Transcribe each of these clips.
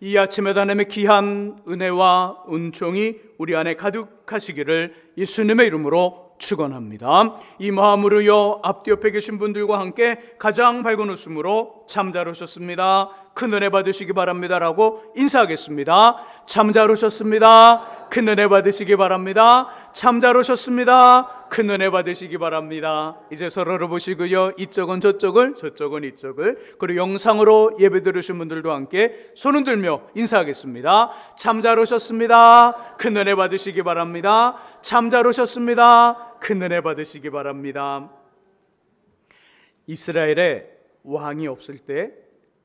이 아침에 하나님의 귀한 은혜와 은총이 우리 안에 가득하시기를 예수님의 이름으로 축원합니다. 이 마음으로요, 앞뒤 옆에 계신 분들과 함께 가장 밝은 웃음으로 참 잘 오셨습니다, 큰 은혜 받으시기 바랍니다 라고 인사하겠습니다. 참 잘 오셨습니다, 큰 은혜 받으시기 바랍니다. 참 잘 오셨습니다, 큰 은혜 받으시기 바랍니다. 이제 서로를 보시고요, 이쪽은 저쪽을, 저쪽은 이쪽을, 그리고 영상으로 예배 들으신 분들도 함께 손을 들며 인사하겠습니다. 참 잘 오셨습니다, 큰 은혜 받으시기 바랍니다. 참 잘 오셨습니다, 큰 은혜 받으시기 바랍니다. 이스라엘에 왕이 없을 때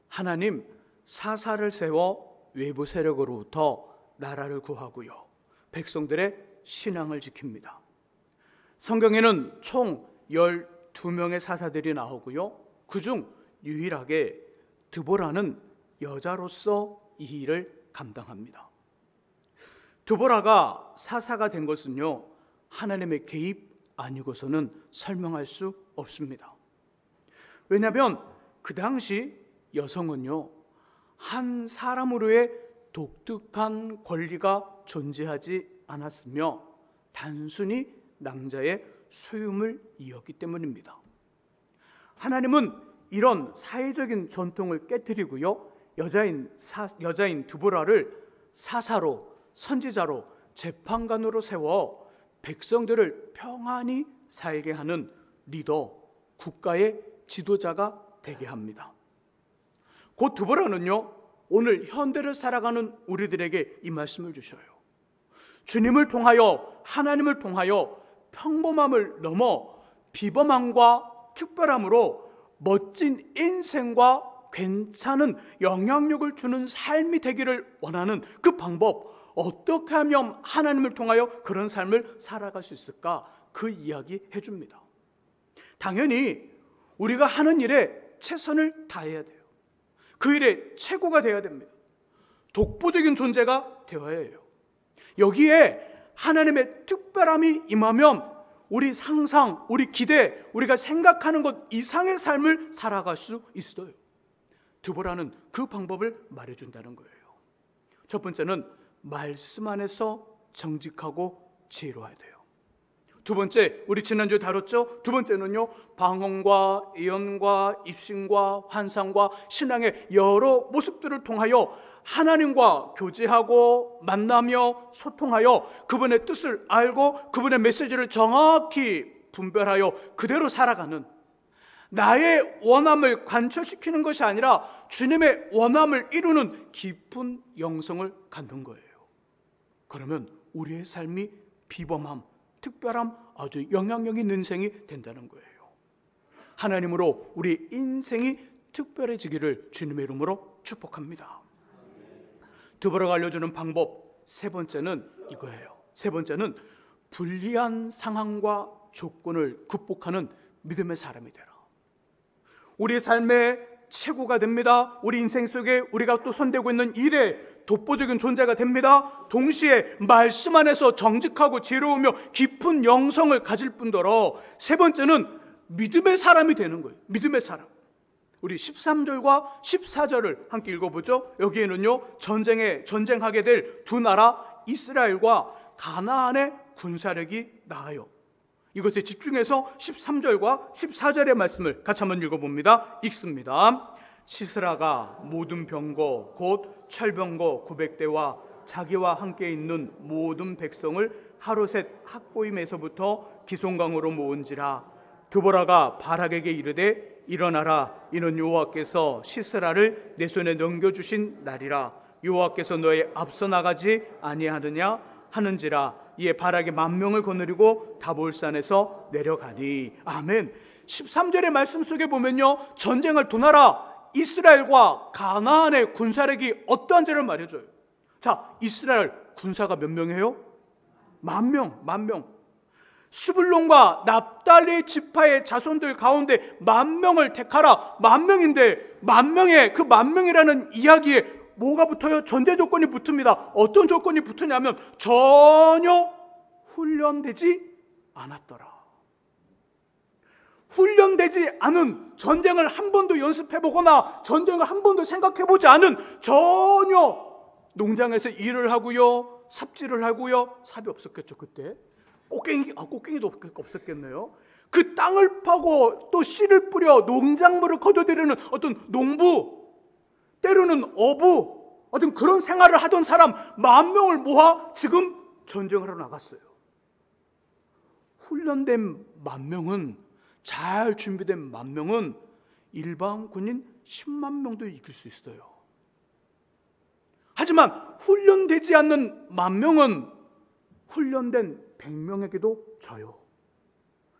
하나님 사사를 세워 외부 세력으로부터 나라를 구하고요, 백성들의 신앙을 지킵니다. 성경에는 총 12명의 사사들이 나오고요, 그중 유일하게 드보라는 여자로서 이 일을 감당합니다. 드보라가 사사가 된 것은요, 하나님의 개입 아니고서는 설명할 수 없습니다. 왜냐하면 그 당시 여성은요, 한 사람으로의 독특한 권리가 존재하지 않았으며 단순히 남자의 소유물 이었기 때문입니다. 하나님은 이런 사회적인 전통을 깨뜨리고요, 여자인 드보라를 사사로, 선지자로, 재판관으로 세워 백성들을 평안히 살게 하는 리더, 국가의 지도자가 되게 합니다. 곧 드보라는요, 오늘 현대를 살아가는 우리들에게 이 말씀을 주셔요. 주님을 통하여, 하나님을 통하여 평범함을 넘어 비범함과 특별함으로 멋진 인생과 괜찮은 영향력을 주는 삶이 되기를 원하는 그 방법, 어떻게 하면 하나님을 통하여 그런 삶을 살아갈 수 있을까, 그 이야기 해줍니다. 당연히 우리가 하는 일에 최선을 다해야 돼요. 그 일에 최고가 되어야 됩니다. 독보적인 존재가 되어야 해요. 여기에 하나님의 특별함이 임하면 우리 상상, 우리 기대, 우리가 생각하는 것 이상의 삶을 살아갈 수 있어요. 드보라는 그 방법을 말해준다는 거예요. 첫 번째는 말씀 안에서 정직하고 지혜로워야 돼요. 두 번째, 우리 지난주에 다뤘죠? 두 번째는요, 방언과 예언과 입신과 환상과 신앙의 여러 모습들을 통하여 하나님과 교제하고 만나며 소통하여 그분의 뜻을 알고 그분의 메시지를 정확히 분별하여 그대로 살아가는, 나의 원함을 관철시키는 것이 아니라 주님의 원함을 이루는 깊은 영성을 갖는 거예요. 그러면 우리의 삶이 비범함, 특별함, 아주 영향력 있는 인생이 된다는 거예요. 하나님으로 우리 인생이 특별해지기를 주님의 이름으로 축복합니다. 드보라가 알려주는 방법 세 번째는 이거예요. 세 번째는 불리한 상황과 조건을 극복하는 믿음의 사람이 되라. 우리의 삶의 최고가 됩니다. 우리 인생 속에 우리가 또 손대고 있는 일에 독보적인 존재가 됩니다. 동시에 말씀 안에서 정직하고 지혜로우며 깊은 영성을 가질 뿐더러 세 번째는 믿음의 사람이 되는 거예요. 믿음의 사람. 우리 13절과 14절을 함께 읽어보죠. 여기에는요, 전쟁하게 될 두 나라 이스라엘과 가나안의 군사력이 나와요. 이것에 집중해서 13절과 14절의 말씀을 같이 한번 읽어봅니다. 읽습니다. 시스라가 모든 병거 곧 철병거 900대와 자기와 함께 있는 모든 백성을 하루셋 학고임에서부터 기송강으로 모은지라. 드보라가 바락에게 이르되 일어나라, 이는 여호와께서 시스라를 내 손에 넘겨주신 날이라. 여호와께서 너의 앞서 나가지 아니하느냐 하는지라. 이에 바락이 10,000명을 거느리고 다볼산에서 내려가니. 아멘. 13절의 말씀 속에 보면요, 전쟁을 두 나라 이스라엘과 가나안의 군사력이 어떠한지를 말해줘요. 자, 이스라엘 군사가 몇 명이에요? 10,000명, 10,000명. 스불론과 납달리 지파의 자손들 가운데 10,000명을 택하라. 10,000명인데 10,000명의 그 10,000명이라는 이야기에 뭐가 붙어요? 전제 조건이 붙습니다. 어떤 조건이 붙으냐면 전혀 훈련되지 않았더라. 훈련되지 않은, 전쟁을 한 번도 연습해보거나 전쟁을 한 번도 생각해보지 않은, 전혀 농장에서 일을 하고요, 삽질을 하고요. 삽이 없었겠죠 그때. 꽃갱이도 없었겠네요. 그 땅을 파고 또 씨를 뿌려 농작물을 거둬들이는 어떤 농부, 때로는 어부, 어떤 그런 생활을 하던 사람 10,000명을 모아 지금 전쟁을 하러 나갔어요. 훈련된 10,000명은, 잘 준비된 10,000명은 일반 군인 10만 명도 이길 수 있어요. 하지만 훈련되지 않는 10,000명은 훈련된 100명에게도 져요.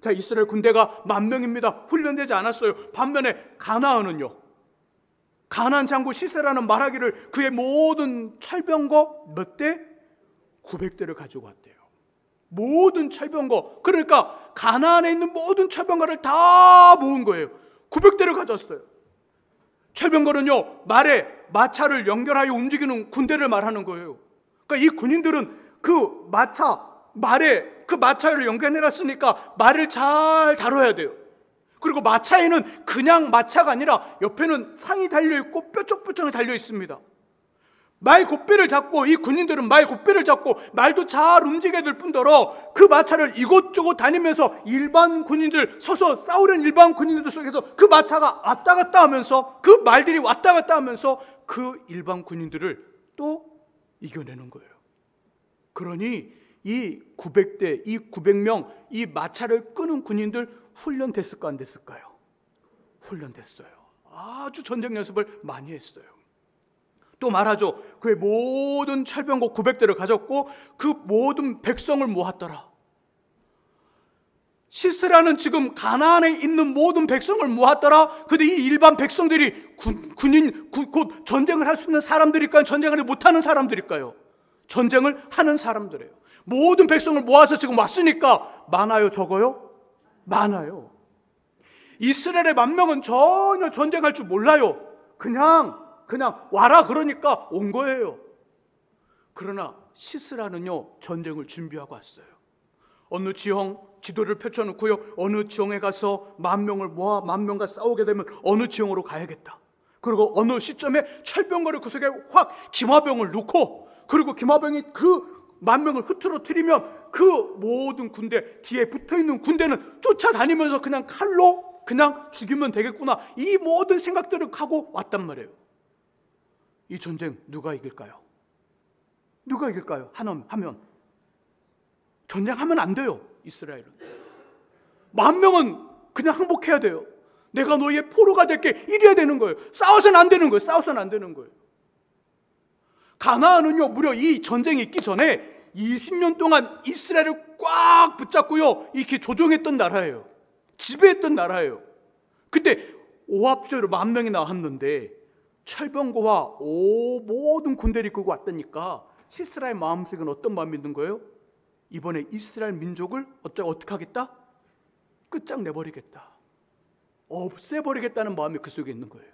자, 이스라엘 군대가 10,000명입니다. 훈련되지 않았어요. 반면에 가나안은요, 가나안 장군 시세라는 말하기를 그의 모든 철병거 몇 대? 900대를 가지고 왔대요. 모든 철병거, 그러니까 가나안에 있는 모든 철병거를 다 모은 거예요. 900대를 가졌어요. 철병거는요, 말에 마차를 연결하여 움직이는 군대를 말하는 거예요. 그러니까 이 군인들은 그 말에 그 마차를 연결해놨으니까 말을 잘 다뤄야 돼요. 그리고 마차에는 그냥 마차가 아니라 옆에는 상이 달려있고 뾰족뾰족하게 달려있습니다. 말 곱배를 잡고, 이 군인들은 말 곱배를 잡고 말도 잘 움직여야 될 뿐더러 그 마차를 이곳저곳 다니면서 일반 군인들, 서서 싸우는 일반 군인들 속에서 그 마차가 왔다 갔다 하면서, 그 말들이 왔다 갔다 하면서 그 일반 군인들을 또 이겨내는 거예요. 그러니 이 900대, 이 900명, 이 마차를 끄는 군인들 훈련됐을까 안 됐을까요? 훈련됐어요. 아주 전쟁 연습을 많이 했어요. 또 말하죠. 그의 모든 철병거 900대를 가졌고 그 모든 백성을 모았더라. 시스라는 지금 가나안에 있는 모든 백성을 모았더라. 근데 이 일반 백성들이 곧 전쟁을 할 수 있는 사람들일까요? 전쟁을 못하는 사람들일까요? 전쟁을 하는 사람들이에요. 모든 백성을 모아서 지금 왔으니까 많아요, 적어요? 많아요. 이스라엘의 10,000명은 전혀 전쟁할 줄 몰라요. 그냥 와라 그러니까 온 거예요. 그러나 시스라는요, 전쟁을 준비하고 왔어요. 어느 지도를 펼쳐놓고요, 어느 지형에 가서 10,000명을 모아 10,000명과 싸우게 되면 어느 지형으로 가야겠다. 그리고 어느 시점에 철병거를 그 속에 확 기마병을 놓고, 그리고 기마병이 그 10,000명을 흐트러뜨리면 그 모든 군대, 뒤에 붙어있는 군대는 쫓아다니면서 그냥 칼로 그냥 죽이면 되겠구나, 이 모든 생각들을 하고 왔단 말이에요. 이 전쟁 누가 이길까요? 누가 이길까요? 하면 전쟁하면 안 돼요. 이스라엘은 10,000명은 그냥 항복해야 돼요. 내가 너희의 포로가 될게, 이래야 되는 거예요. 싸워서는 안 되는 거예요. 가나안은요, 무려 이 전쟁이 있기 전에 20년 동안 이스라엘을 꽉 붙잡고요, 이렇게 조종했던 나라예요. 지배했던 나라예요. 그때 오합지졸로 10,000명이 나왔는데 철병거와 모든 군대를 이끌고 왔다니까 시스라의 마음속에는 어떤 마음이 있는 거예요? 이번에 이스라엘 민족을 어떻게 하겠다? 끝장내버리겠다, 없애버리겠다는 마음이 그 속에 있는 거예요.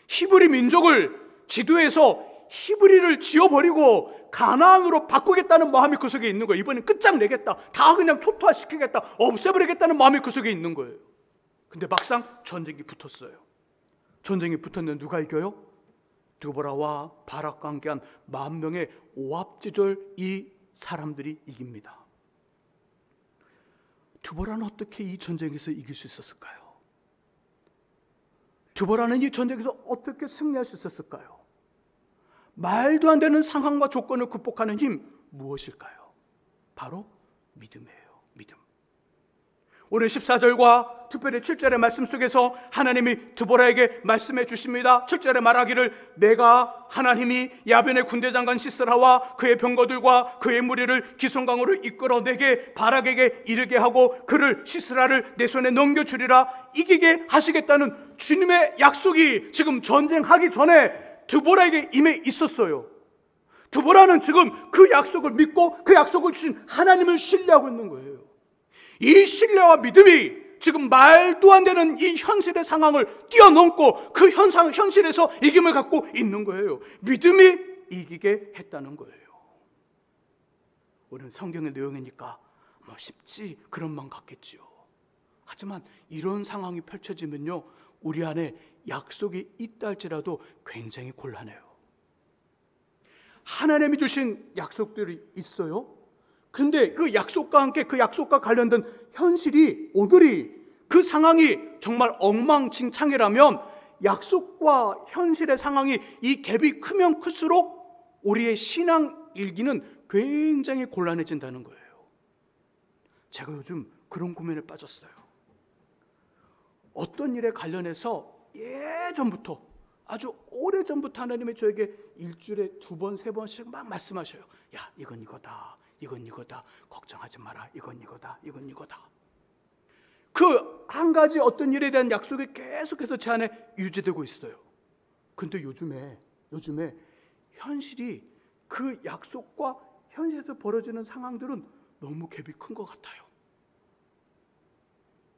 히브리 민족을 지도에서 히브리를 지워버리고 가나안으로 바꾸겠다는 마음이 그 속에 있는 거예요. 이번엔 끝장내겠다, 다 그냥 초토화시키겠다, 없애버리겠다는 마음이 그 속에 있는 거예요. 근데 막상 전쟁이 붙었어요. 전쟁이 붙었는데 누가 이겨요? 드보라와 바락과 함께한 10,000명의 오합지졸 이 사람들이 이깁니다. 드보라는 어떻게 이 전쟁에서 이길 수 있었을까요? 드보라는 이 전쟁에서 어떻게 승리할 수 있었을까요? 말도 안 되는 상황과 조건을 극복하는 힘, 무엇일까요? 바로 믿음이에요. 믿음. 오늘 14절과 특별히 7절의 말씀 속에서 하나님이 드보라에게 말씀해 주십니다. 7절에 말하기를, 내가 하나님이 야벤의 군대장관 시스라와 그의 병거들과 그의 무리를 기손강으로 이끌어 내게 바락에게 이르게 하고 그를, 시스라를 내 손에 넘겨주리라, 이기게 하시겠다는 주님의 약속이 지금 전쟁하기 전에 드보라에게 임해 있었어요. 드보라는 지금 그 약속을 믿고 그 약속을 주신 하나님을 신뢰하고 있는 거예요. 이 신뢰와 믿음이 지금 말도 안 되는 이 현실의 상황을 뛰어넘고 그 현실에서 이김을 갖고 있는 거예요. 믿음이 이기게 했다는 거예요. 우리는 성경의 내용이니까 쉽지 그런 마음 같겠지요. 하지만 이런 상황이 펼쳐지면요, 우리 안에 약속이 있다 할지라도 굉장히 곤란해요. 하나님이 주신 약속들이 있어요. 근데 그 약속과 함께 그 약속과 관련된 현실이, 오늘이 그 상황이 정말 엉망진창이라면 약속과 현실의 상황이 이 갭이 크면 클수록 우리의 신앙 일기는 굉장히 곤란해진다는 거예요. 제가 요즘 그런 고민에 빠졌어요. 어떤 일에 관련해서 예전부터, 아주 오래전부터 하나님이 저에게 일주일에 2번, 3번씩 막 말씀하셔요. 야, 이건 이거다, 이건 이거다, 걱정하지 마라, 이건 이거다, 이건 이거다. 그 한 가지 어떤 일에 대한 약속이 계속해서 제 안에 유지되고 있어요. 근데 요즘에 현실이, 그 약속과 현실에서 벌어지는 상황들은 너무 갭이 큰 것 같아요.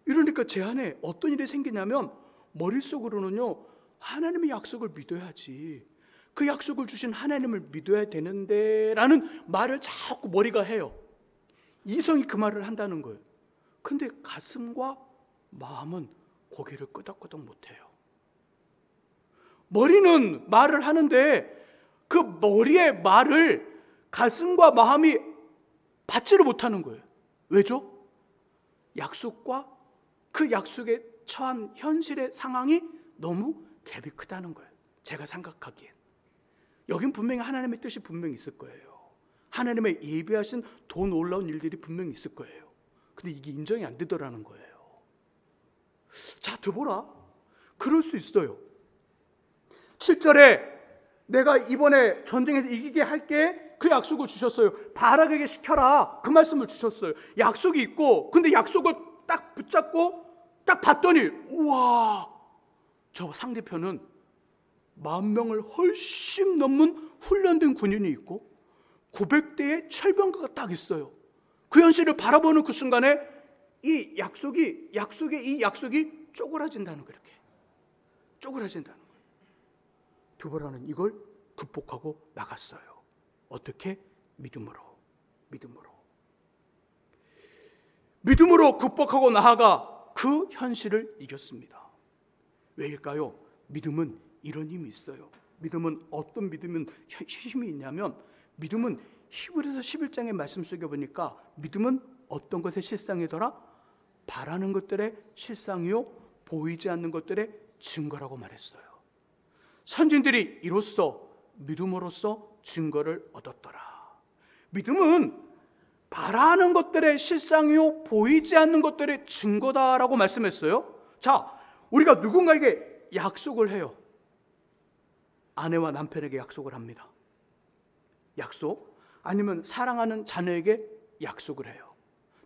이러니까 제 안에 어떤 일이 생기냐면 머릿속으로는요, 하나님의 약속을 믿어야지, 그 약속을 주신 하나님을 믿어야 되는데 라는 말을 자꾸 머리가 해요. 이성이 그 말을 한다는 거예요. 근데 가슴과 마음은 고개를 끄덕끄덕 못해요. 머리는 말을 하는데 그 머리의 말을 가슴과 마음이 받지를 못하는 거예요. 왜죠? 약속과 그 약속에 처한 현실의 상황이 너무 갭이 크다는 거예요. 제가 생각하기엔 여긴 분명히 하나님의 뜻이 분명히 있을 거예요. 하나님의 예비하신 더 놀라운 일들이 분명히 있을 거예요. 근데 이게 인정이 안 되더라는 거예요. 자, 들어보라. 그럴 수 있어요. 7절에 내가 이번에 전쟁에서 이기게 할게, 그 약속을 주셨어요. 바라게 시켜라, 그 말씀을 주셨어요. 약속이 있고, 근데 약속을 딱 붙잡고 딱 봤더니, 우와, 저 상대편은 10,000명을 훨씬 넘는 훈련된 군인이 있고 900대의 철병가가 딱 있어요. 그 현실을 바라보는 그 순간에 이 약속이 쪼그라진다는 거예요. 이렇게 쪼그라진다는 거예요. 두보라는 이걸 극복하고 나갔어요. 어떻게? 믿음으로 극복하고 나아가 그 현실을 이겼습니다. 왜일까요? 믿음은 이런 힘이 있어요. 믿음은 어떤 믿음은 힘이 있냐면, 믿음은 히브리서 11장의 말씀 속에 보니까 믿음은 어떤 것의 실상이더라? 바라는 것들의 실상이요, 보이지 않는 것들의 증거라고 말했어요. 선진들이 이로써 믿음으로써 증거를 얻었더라. 믿음은 바라는 것들의 실상이요, 보이지 않는 것들의 증거다라고 말씀했어요. 자, 우리가 누군가에게 약속을 해요. 아내와 남편에게 약속을 합니다. 약속, 아니면 사랑하는 자녀에게 약속을 해요.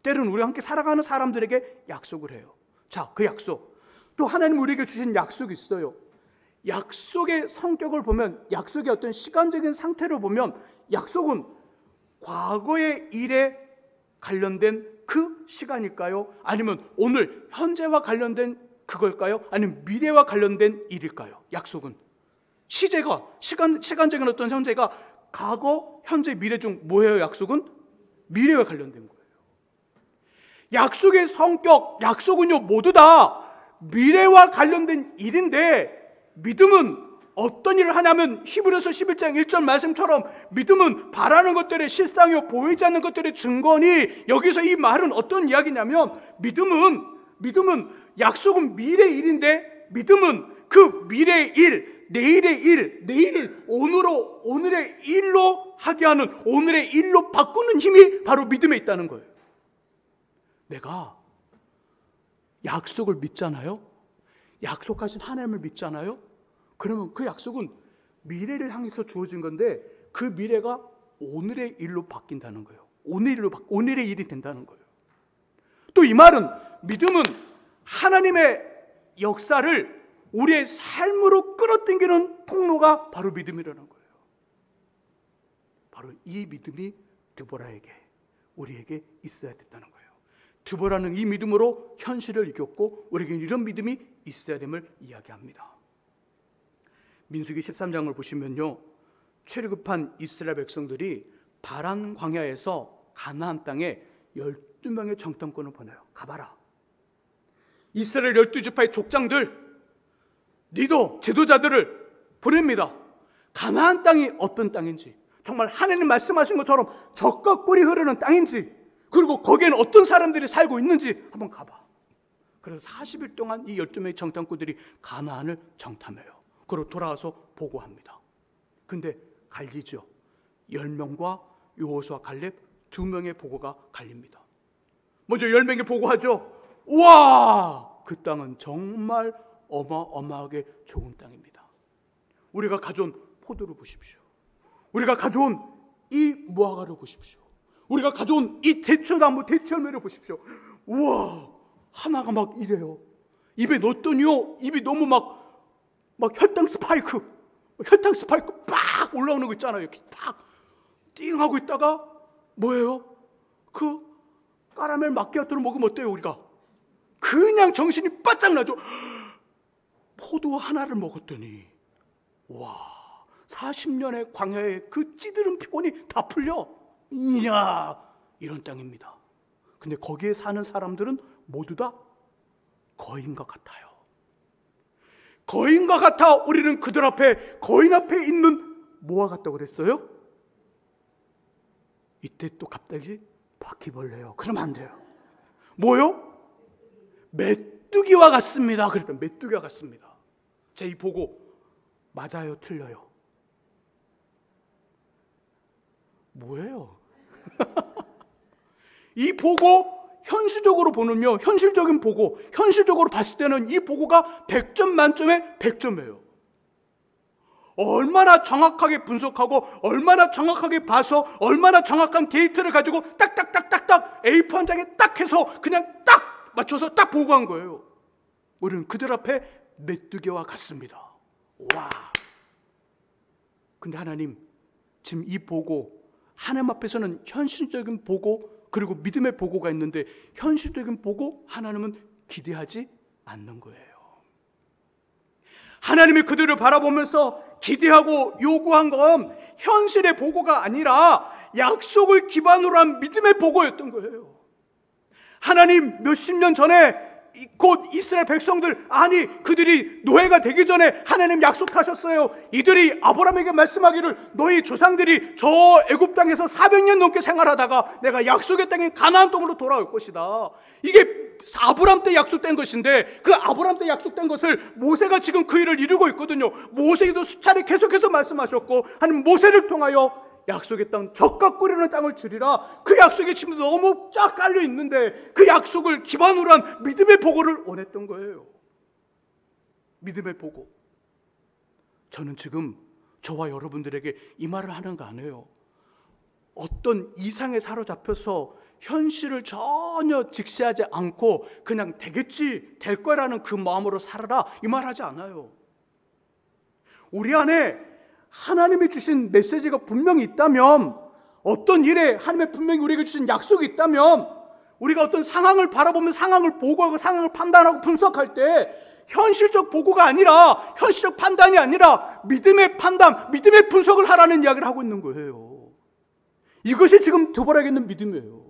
때로는 우리와 함께 살아가는 사람들에게 약속을 해요. 자, 그 약속, 또 하나님 우리에게 주신 약속이 있어요. 약속의 성격을 보면, 약속의 어떤 시간적인 상태를 보면, 약속은 과거의 일에 관련된 그 시간일까요? 아니면 오늘 현재와 관련된 그걸까요? 아니면 미래와 관련된 일일까요? 약속은 시제가, 시간적인 어떤 현재가 과거, 현재, 미래 중 뭐예요? 약속은 미래와 관련된 거예요. 약속의 성격, 약속은요, 모두 다 미래와 관련된 일인데, 믿음은 어떤 일을 하냐면 히브리서 11장 1절 말씀처럼 믿음은 바라는 것들의 실상이요, 보이지 않는 것들의 증거니, 여기서 이 말은 어떤 이야기냐면, 믿음은 약속은 미래의 일인데, 믿음은 그 미래의 일, 내일의 일, 내일을 오늘의 일로 하게 하는, 오늘의 일로 바꾸는 힘이 바로 믿음에 있다는 거예요. 내가 약속을 믿잖아요. 약속하신 하나님을 믿잖아요. 그러면 그 약속은 미래를 향해서 주어진 건데, 그 미래가 오늘의 일로 바뀐다는 거예요. 오늘의 일이 된다는 거예요. 또 이 말은, 믿음은 하나님의 역사를 우리의 삶으로 끌어당기는 통로가 바로 믿음이라는 거예요. 바로 이 믿음이 드보라에게, 우리에게 있어야 됐다는 거예요. 드보라는 이 믿음으로 현실을 이겼고, 우리에게는 이런 믿음이 있어야 됨을 이야기합니다. 민수기 13장을 보시면요, 출애굽한 이스라엘 백성들이 바란 광야에서 가나안 땅에 12명의 정탐꾼을 보내요. 가봐라. 이스라엘 12지파의 족장들, 리더, 지도자들을 보냅니다. 가나안 땅이 어떤 땅인지, 정말 하나님 말씀하신 것처럼 젖과 꿀이 흐르는 땅인지, 그리고 거기에는 어떤 사람들이 살고 있는지 한번 가봐. 그래서 40일 동안 이 12명의 정탐꾼들이 가나안을 정탐해요. 그리고 돌아와서 보고합니다. 근데 갈리죠. 10명과 여호수아 갈렙 2명의 보고가 갈립니다. 먼저 10명이 보고하죠. 우와! 그 땅은 정말 어마어마하게 좋은 땅입니다. 우리가 가져온 포도를 보십시오. 우리가 가져온 이 무화과를 보십시오. 우리가 가져온 이 대추나무 대추열매를 보십시오. 우와! 하나가 막 이래요. 입에 넣었더니요, 입이 너무 막 혈당 스파이크 빡 올라오는 거 있잖아요. 이렇게 딱 띵 하고 있다가 뭐예요? 그 까라멜 마키아토를 먹으면 어때요? 우리가 그냥 정신이 바짝 나죠. 포도 하나를 먹었더니 와, 40년의 광야의 그 찌드른 피곤이 다 풀려. 이야, 이런 땅입니다. 근데 거기에 사는 사람들은 모두 다 거인과 같아요. 거인과 같아. 우리는 그들 앞에, 거인 앞에 있는 뭐와 같다고 그랬어요? 이때 또 갑자기 바퀴벌레요. 그러면 안 돼요. 뭐요? 메뚜기와 같습니다. 그랬더니 메뚜기와 같습니다. 자, 이 보고 맞아요, 틀려요? 뭐예요? 이 보고 현실적으로 보면요, 현실적인 보고, 현실적으로 봤을 때는 이 보고가 100점 만점에 100점이에요. 얼마나 정확하게 분석하고, 얼마나 정확하게 봐서, 얼마나 정확한 데이터를 가지고 딱딱딱딱딱 A4 한 장에 딱 해서 그냥 딱 맞춰서 딱 보고한 거예요. 우리는 그들 앞에 메뚜기와 같습니다. 와! 근데 하나님, 지금 이 보고, 하나님 앞에서는 현실적인 보고, 그리고 믿음의 보고가 있는데 현실적인 보고 하나님은 기대하지 않는 거예요. 하나님이 그들을 바라보면서 기대하고 요구한 건 현실의 보고가 아니라 약속을 기반으로 한 믿음의 보고였던 거예요. 하나님 몇십 년 전에 곧 이스라엘 백성들, 아니 그들이 노예가 되기 전에 하나님 약속하셨어요. 이들이 아브라함에게 말씀하기를 너희 조상들이 저 애굽 땅에서 400년 넘게 생활하다가 내가 약속의 땅인 가나안 땅으로 돌아올 것이다. 이게 아브라함 때 약속된 것인데, 그 아브라함 때 약속된 것을 모세가 지금 그 일을 이루고 있거든요. 모세에도 수차례 계속해서 말씀하셨고, 하나님 모세를 통하여 약속의 땅, 젖과 꿀이는 땅을 주리라. 그 약속이 지금 너무 쫙 깔려 있는데 그 약속을 기반으로 한 믿음의 보고를 원했던 거예요. 믿음의 보고. 저는 지금 저와 여러분들에게 이 말을 하는 거 아니에요. 어떤 이상에 사로잡혀서 현실을 전혀 직시하지 않고 그냥 되겠지, 될 거라는 그 마음으로 살아라, 이 말 하지 않아요. 우리 안에 하나님이 주신 메시지가 분명히 있다면, 어떤 일에 하나님의 분명히 우리에게 주신 약속이 있다면, 우리가 어떤 상황을 바라보면 상황을 보고하고 상황을 판단하고 분석할 때 현실적 보고가 아니라, 현실적 판단이 아니라 믿음의 판단, 믿음의 분석을 하라는 이야기를 하고 있는 거예요. 이것이 지금 두발하게 있는 믿음이에요.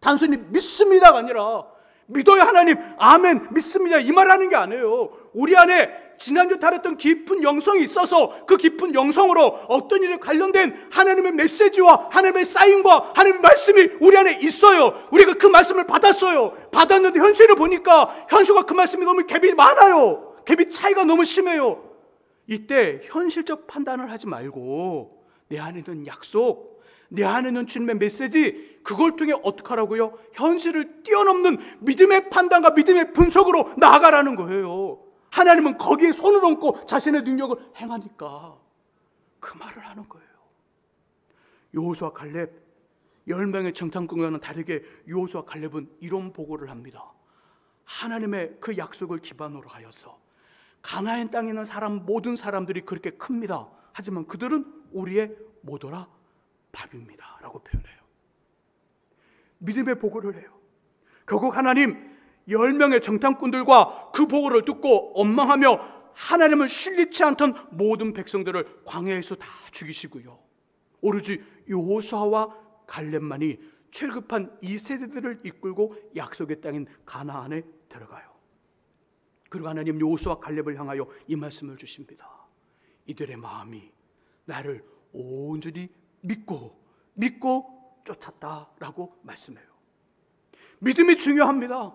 단순히 믿습니다가 아니라 믿어요 하나님, 아멘, 믿습니다, 이 말 하는 게 아니에요. 우리 안에 지난주 다뤘던 깊은 영성이 있어서 그 깊은 영성으로 어떤 일에 관련된 하나님의 메시지와 하나님의 사인과 하나님의 말씀이 우리 안에 있어요. 우리가 그 말씀을 받았어요. 받았는데 현실을 보니까 현실과 그 말씀이 너무 갭이 많아요. 갭이 차이가 너무 심해요. 이때 현실적 판단을 하지 말고 내 안에 있는 약속, 내 안에 있는 주님의 메시지, 그걸 통해 어떻게 하라고요? 현실을 뛰어넘는 믿음의 판단과 믿음의 분석으로 나아가라는 거예요. 하나님은 거기에 손을 얹고 자신의 능력을 행하니까 그 말을 하는 거예요. 여호수아 갈렙 10명의 정탐꾼과는 다르게 여호수아 갈렙은 이런 보고를 합니다. 하나님의 그 약속을 기반으로 하여서 가나안 땅에 있는 사람, 모든 사람들이 그렇게 큽니다. 하지만 그들은 우리의 모더라 밥입니다 라고 표현해요. 믿음의 보고를 해요. 결국 하나님 10명의 정탐꾼들과 그 보고를 듣고 원망하며 하나님을 신뢰치 않던 모든 백성들을 광야에서 다 죽이시고요, 오로지 여호수아와 갈렙만이 철급한 이 세대들을 이끌고 약속의 땅인 가나안에 들어가요. 그리고 하나님 여호수아 갈렙을 향하여 이 말씀을 주십니다. 이들의 마음이 나를 온전히 믿고 쫓았다라고 말씀해요. 믿음이 중요합니다.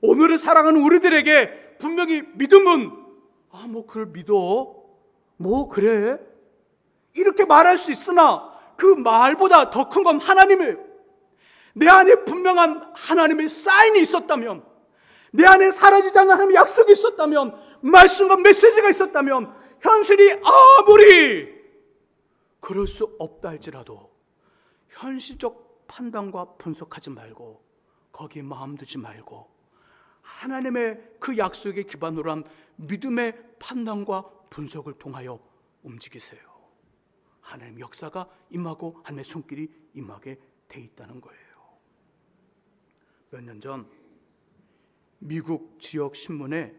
오늘을 살아가는 우리들에게 분명히 믿음은 그걸 믿어, 그래, 이렇게 말할 수 있으나 그 말보다 더 큰 건 하나님이에요. 내 안에 분명한 하나님의 사인이 있었다면, 내 안에 사라지지 않는 하나님의 약속이 있었다면, 말씀과 메시지가 있었다면, 현실이 아무리 그럴 수 없다 할지라도 현실적 판단과 분석하지 말고, 거기에 마음 두지 말고 하나님의 그 약속에 기반으로 한 믿음의 판단과 분석을 통하여 움직이세요. 하나님의 역사가 임하고 하나님의 손길이 임하게 돼 있다는 거예요. 몇 년 전 미국 지역 신문에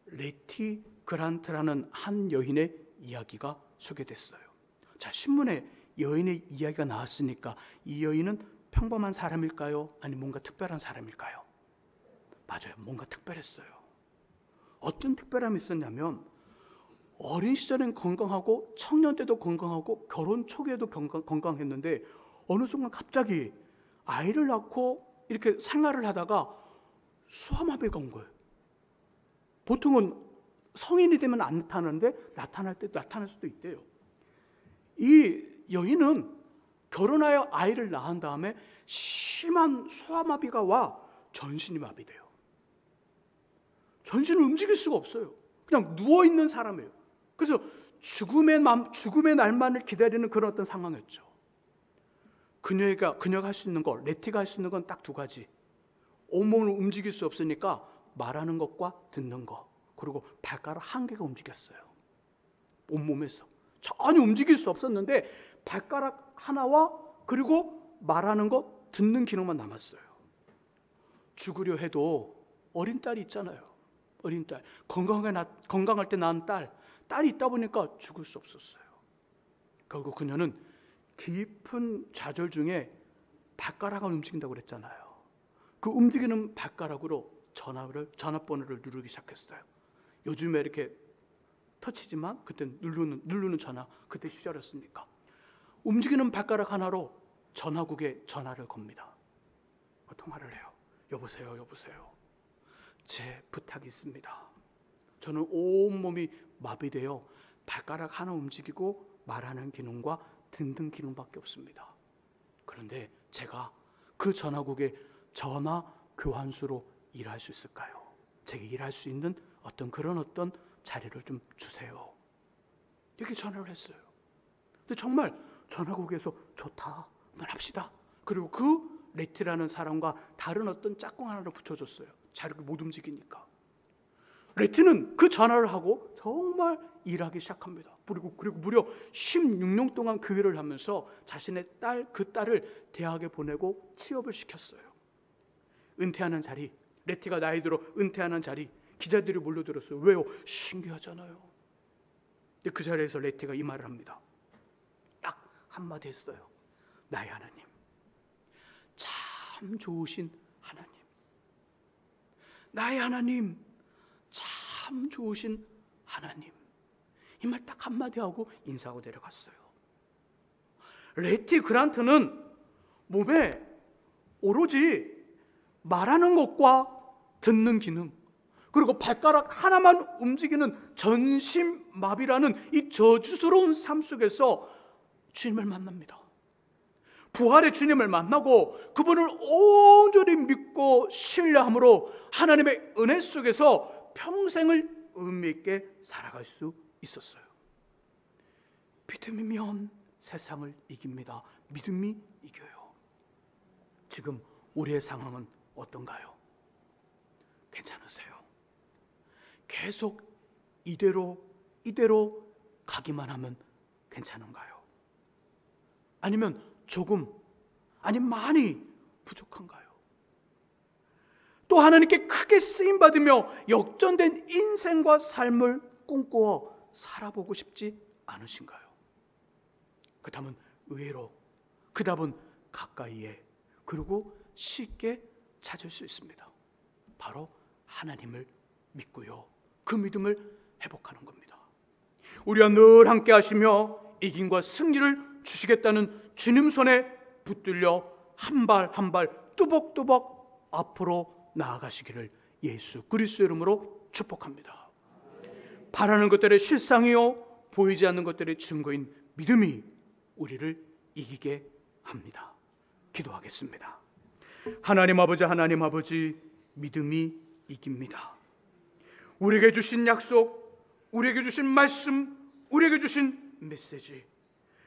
레티 그란트라는 한 여인의 이야기가 소개됐어요. 자, 신문에 여인의 이야기가 나왔으니까 이 여인은 평범한 사람일까요? 아니면 뭔가 특별한 사람일까요? 맞아요. 뭔가 특별했어요. 어떤 특별함이 있었냐면 어린 시절엔 건강하고 청년 때도 건강하고 결혼 초기에도 건강했는데 어느 순간 갑자기 아이를 낳고 이렇게 생활을 하다가 소아마비가 온 거예요. 보통은 성인이 되면 안 나타나는데 나타날 때 나타날 수도 있대요. 이 여인은 결혼하여 아이를 낳은 다음에 심한 소아마비가 와 전신이 마비돼요. 전신을 움직일 수가 없어요. 그냥 누워있는 사람이에요. 그래서 죽음의 날만을 기다리는 그런 어떤 상황이었죠. 그녀가 할 수 있는 거, 레티가 할 수 있는 건 딱 두 가지. 온몸을 움직일 수 없으니까 말하는 것과 듣는 것, 그리고 발가락 한 개가 움직였어요. 온몸에서 전혀 움직일 수 없었는데 발가락 하나와 그리고 말하는 것, 듣는 기능만 남았어요. 죽으려 해도 어린 딸이 있잖아요. 어린 딸, 건강할 때 낳은 딸이 있다 보니까 죽을 수 없었어요. 결국 그녀는 깊은 좌절 중에 발가락을 움직인다고 그랬잖아요. 그 움직이는 발가락으로 전화번호를 누르기 시작했어요. 요즘에 이렇게 터치지만 그때 누르는 전화, 그때 시절이었으니까 움직이는 발가락 하나로 전화국에 전화를 겁니다. 통화를 해요. 여보세요. 제 부탁이 있습니다. 저는 온몸이 마비되어 발가락 하나 움직이고 말하는 기능과 듣는 기능밖에 없습니다. 그런데 제가 그 전화국에 전화 교환수로 일할 수 있을까요? 제가 일할 수 있는 어떤 자리를 좀 주세요. 이렇게 전화를 했어요. 근데 정말 전화국에서 좋다, 한번 합시다. 그리고 그 레티라는 사람과 다른 어떤 짝꿍 하나를 붙여줬어요. 자리를 못 움직이니까. 레티는 그 전화를 하고 정말 일하기 시작합니다. 그리고 무려 16년 동안 그 일을 하면서 자신의 그 딸을 대학에 보내고 취업을 시켰어요. 은퇴하는 자리, 레티가 나이 들어 은퇴하는 자리, 기자들이 몰려들었어요. 왜요? 신기하잖아요. 근데 그 자리에서 레티가 이 말을 합니다. 딱 한마디 했어요. 나의 하나님, 참 좋으신 하나님, 나의 하나님, 참 좋으신 하나님. 이 말 딱 한마디 하고 인사하고 내려갔어요. 레티 그란트는 몸에 오로지 말하는 것과 듣는 기능, 그리고 발가락 하나만 움직이는 전신마비라는 이 저주스러운 삶 속에서 주님을 만납니다. 부활의 주님을 만나고 그분을 온전히 믿고 신뢰함으로 하나님의 은혜 속에서 평생을 의미 있게 살아갈 수 있었어요. 믿음이면 세상을 이깁니다. 믿음이 이겨요. 지금 우리의 상황은 어떤가요? 괜찮으세요? 계속 이대로 가기만 하면 괜찮은가요? 아니면 조금, 아니면 많이 부족한가요? 또 하나님께 크게 쓰임받으며 역전된 인생과 삶을 꿈꾸어 살아보고 싶지 않으신가요? 그 답은 의외로, 그 답은 가까이에, 그리고 쉽게 찾을 수 있습니다. 바로 하나님을 믿고요, 그 믿음을 회복하는 겁니다. 우리와 늘 함께 하시며 이김과 승리를 주시겠다는 주님 손에 붙들려 한 발 한 발 뚜벅뚜벅 앞으로 나아가시기를 예수 그리스도의 이름으로 축복합니다. 바라는 것들의 실상이요 보이지 않는 것들의 증거인 믿음이 우리를 이기게 합니다. 기도하겠습니다. 하나님 아버지, 믿음이 이깁니다. 우리에게 주신 약속, 우리에게 주신 말씀, 우리에게 주신 메시지,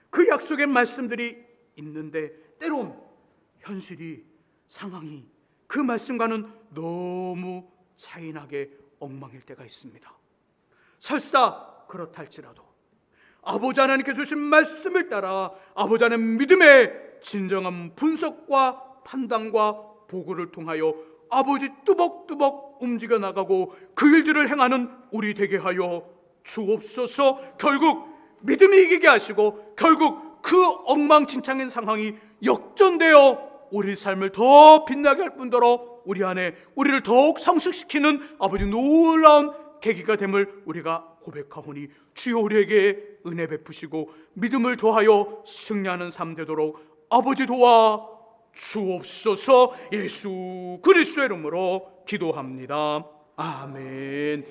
그 약속의 말씀들이 있는데 때론 현실이, 상황이 그 말씀과는 너무 차이나게 엉망일 때가 있습니다. 설사 그렇다 할지라도 아버지 하나님께 주신 말씀을 따라 아버지 하나님 믿음의 진정한 분석과 판단과 보고를 통하여 아버지 뚜벅뚜벅 움직여 나가고 그 일들을 행하는 우리 되게 하여 주옵소서. 결국 믿음이 이기게 하시고 결국 그 엉망진창인 상황이 역전되어 우리 삶을 더 빛나게 할 뿐더러 우리 안에 우리를 더욱 성숙시키는 아버지 놀라운 계기가 됨을 우리가 고백하오니 주여 우리에게 은혜 베푸시고 믿음을 더하여 승리하는 삶 되도록 아버지 도와 주옵소서. 예수 그리스도의 이름으로 기도합니다. 아멘.